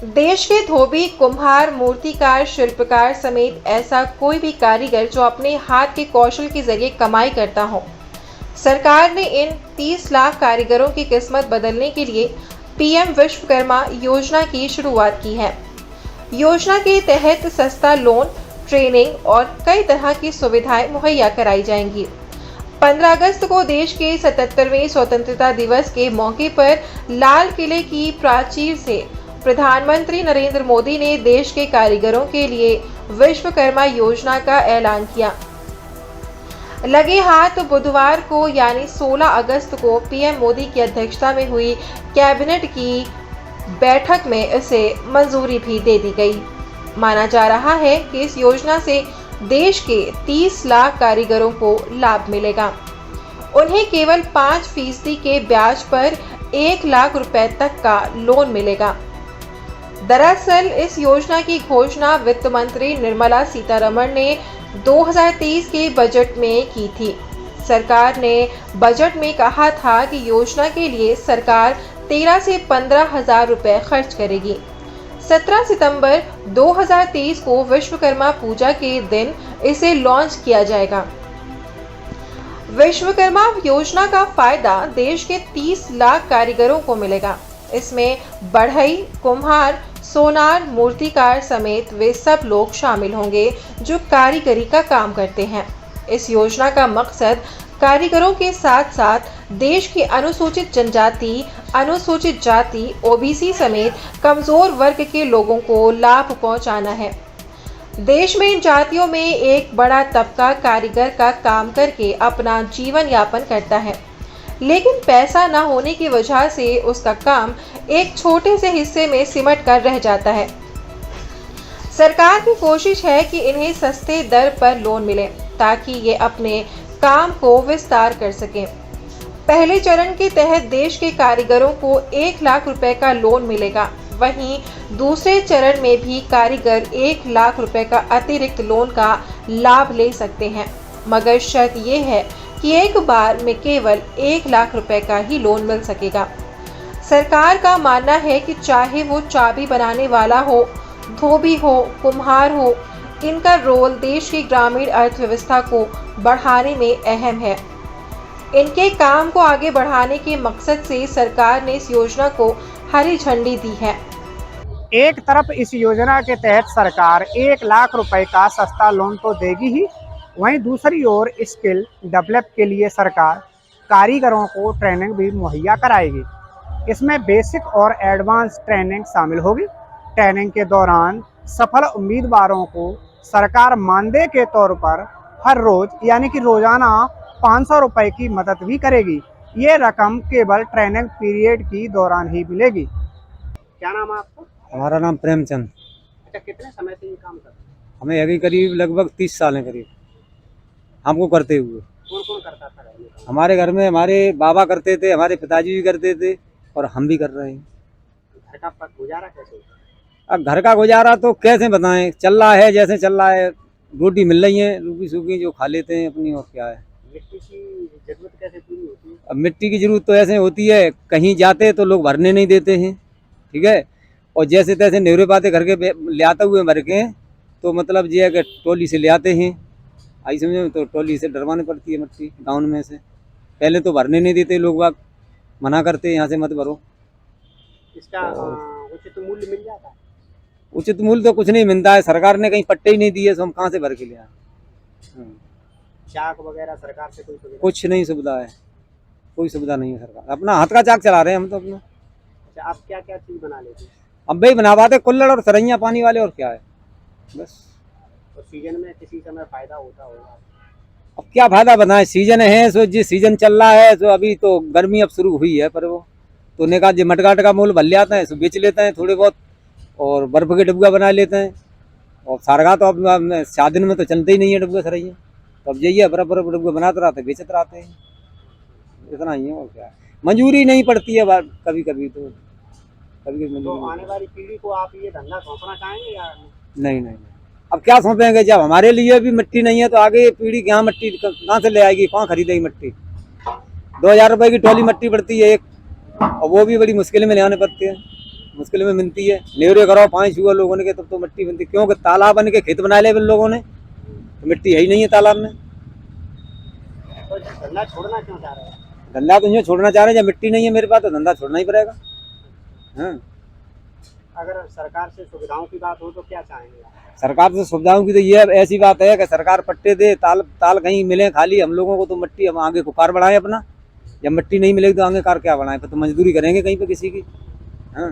देश के धोबी, कुम्हार, मूर्तिकार, शिल्पकार समेत ऐसा कोई भी कारीगर जो अपने हाथ के कौशल के जरिए कमाई करता हो। सरकार ने इन 30 लाख कारीगरों की किस्मत बदलने के लिए पीएम विश्वकर्मा योजना की शुरुआत की है। योजना के तहत सस्ता लोन, ट्रेनिंग और कई तरह की सुविधाएं मुहैया कराई जाएंगी। 15 अगस्त को देश के 77वें स्वतंत्रता दिवस के मौके पर लाल किले की प्राचीर से प्रधानमंत्री नरेंद्र मोदी ने देश के कारीगरों के लिए विश्वकर्मा योजना का ऐलान किया। लगे हाथ बुधवार को यानी 16 अगस्त को पीएम मोदी की अध्यक्षता में हुई कैबिनेट की बैठक में इसे मंजूरी भी दे दी गई। माना जा रहा है कि इस योजना से देश के 30 लाख कारीगरों को लाभ मिलेगा। उन्हें केवल 5% के ब्याज पर 1 लाख रुपए तक का लोन मिलेगा। दरअसल इस योजना की घोषणा वित्त मंत्री निर्मला सीतारमण ने 2023 के बजट में की थी। सरकार ने बजट में कहा था कि योजना के लिए सरकार 13 से 15 हजार रुपए खर्च करेगी। 17 सितंबर 2023 को विश्वकर्मा पूजा के दिन इसे लॉन्च किया जाएगा। विश्वकर्मा योजना का फायदा देश के 30 लाख कारीगरों को मिलेगा। इसमें बढ़ई, कुम्हार, सोनार, मूर्तिकार समेत वे सब लोग शामिल होंगे जो कारीगरी का काम करते हैं। इस योजना का मकसद कारीगरों के साथ साथ देश की अनुसूचित जनजाति, अनुसूचित जाति, ओबीसी समेत कमजोर वर्ग के लोगों को लाभ पहुंचाना है। देश में इन जातियों में एक बड़ा तबका कारीगर का काम करके अपना जीवन यापन करता है, लेकिन पैसा न होने की वजह से उसका काम एक छोटे से हिस्से में सिमट कर रह जाता है। सरकार की कोशिश है कि इन्हें सस्ते दर पर लोन मिले ताकि ये अपने काम को विस्तार कर सकें। पहले चरण के तहत देश के कारीगरों को 1 लाख रुपए का लोन मिलेगा। वहीं दूसरे चरण में भी कारीगर 1 लाख रुपए का अतिरिक्त लोन का लाभ ले सकते हैं, मगर शर्त यह है कि एक बार में केवल 1 लाख रुपए का ही लोन मिल सकेगा। सरकार का मानना है कि चाहे वो चाबी बनाने वाला हो, धोबी हो, कुम्हार हो, इनका रोल देश की ग्रामीण अर्थव्यवस्था को बढ़ाने में अहम है। इनके काम को आगे बढ़ाने के मकसद से सरकार ने इस योजना को हरी झंडी दी है। एक तरफ इस योजना के तहत सरकार 1 लाख रुपए का सस्ता लोन तो देगी ही, वहीं दूसरी ओर स्किल डेवलप के लिए सरकार कारीगरों को ट्रेनिंग भी मुहैया कराएगी। इसमें बेसिक और एडवांस ट्रेनिंग शामिल होगी। ट्रेनिंग के दौरान सफल उम्मीदवारों को सरकार मानदेय के तौर पर हर रोज यानी कि रोजाना 500 रुपए की मदद भी करेगी। ये रकम केवल ट्रेनिंग पीरियड की दौरान ही मिलेगी। क्या नाम है आपका? हमारा नाम प्रेमचंद। अच्छा, कितने समय से ये काम कर रहे हैं? हमें अभी करीब लगभग 30 साल हैं करीब हमको करते हुए। कौन कौन करता था घर में? हमारे घर में हमारे बाबा करते थे, हमारे पिताजी भी करते थे और हम भी कर रहे हैं। घर का गुजारा कैसे होता है? अब घर का गुजारा तो कैसे बताएं, चल रहा है जैसे चल रहा है। रोटी मिल रही है, रूखी सूखी जो खा लेते हैं अपनी, और क्या है। मिट्टी की जरूरत कैसे पूरी होती है? अब मिट्टी की जरूरत तो ऐसे होती है, कहीं जाते तो लोग भरने नहीं देते हैं, ठीक है, और जैसे तैसे नेवरे पाते घर के ले आते हुए भर के, तो मतलब ये है कि टोली से ले आते हैं। आई समझो, तो टोली से डरवानी पड़ती है मिट्टी गाँव में से। पहले तो भरने नहीं देते लोग, बाग मना करते यहाँ से मत भरो। इसका उचित मूल्य मिल जाता है? उचित मूल्य तो कुछ नहीं मिलता है, सरकार ने कहीं पट्टे ही नहीं दिए, तो हम कहाँ से भर के ले आए। चाक वगैरह सरकार से कोई सुविधा? कुछ नहीं सुविधा है, कोई सुविधा नहीं है। सरकार अपना हाथ का चाक चला रहे हैं हम तो अपना। अच्छा, आप क्या क्या चीज बना लेते हैं? अब भाई बना पाते कुल्हड़ और सरैया पानी वाले, और क्या है बस। तो सीजन में किसी समय फायदा होता होगा? अब क्या फायदा बताएं, सीजन है सो जिस सीजन चल रहा है, सो अभी तो गर्मी अब शुरू हुई है, पर वो तो ने कहा जो मटगाट का मोल भर ले आता है सो बेच लेते हैं थोड़े बहुत, और बर्फ के डब्बा बना लेते हैं। और सारगा तो अब शादी में तो चलते ही नहीं है डब्बा सरैया, तो अब यही है बर्फ बर्फ डब्बा बनाते रहते बेचते रहते हैं, इतना ही है। और क्या है, मंजूरी नहीं पड़ती है कभी कभी, तो कभी कभी। तो आने वाली पीढ़ी को आप ये धंधा सौंपना चाहेंगे या नहीं नहीं, अब क्या सौंपेंगे, जब हमारे लिए भी मिट्टी नहीं है तो आगे पीढ़ी क्या मिट्टी कहाँ से ले आएगी, कहाँ खरीदेगी मिट्टी। 2000 रुपए की टोली मिट्टी पड़ती है एक, और वो भी बड़ी मुश्किल में ले आने पड़ती है। मुश्किल में मिलती है। लेवरे करो 5 हुआ लोगों ने के तब तो मिट्टी बनती, क्योंकि तालाब बन के खेत बना ले इन लोगों ने, तो मिट्टी है ही नहीं है तालाब में। तो धंधा छोड़ना क्यों चाह रहे हैं? धंधा तो यूँ छोड़ना चाह रहे हैं, जब मिट्टी नहीं है मेरे पास तो धंधा छोड़ना ही पड़ेगा। हाँ, अगर सरकार से सुविधाओं की बात हो तो क्या चाहेंगे आप? सरकार से सुविधाओं की तो ये ऐसी बात है कि सरकार पट्टे दे, ताल कहीं मिले खाली हम लोगों को, तो मिट्टी हम आगे को कार बढ़ाएं अपना। जब मिट्टी नहीं मिलेगी तो आगे कार क्या बढ़ाएं, फिर तो मजदूरी करेंगे कहीं पे किसी की। हाँ।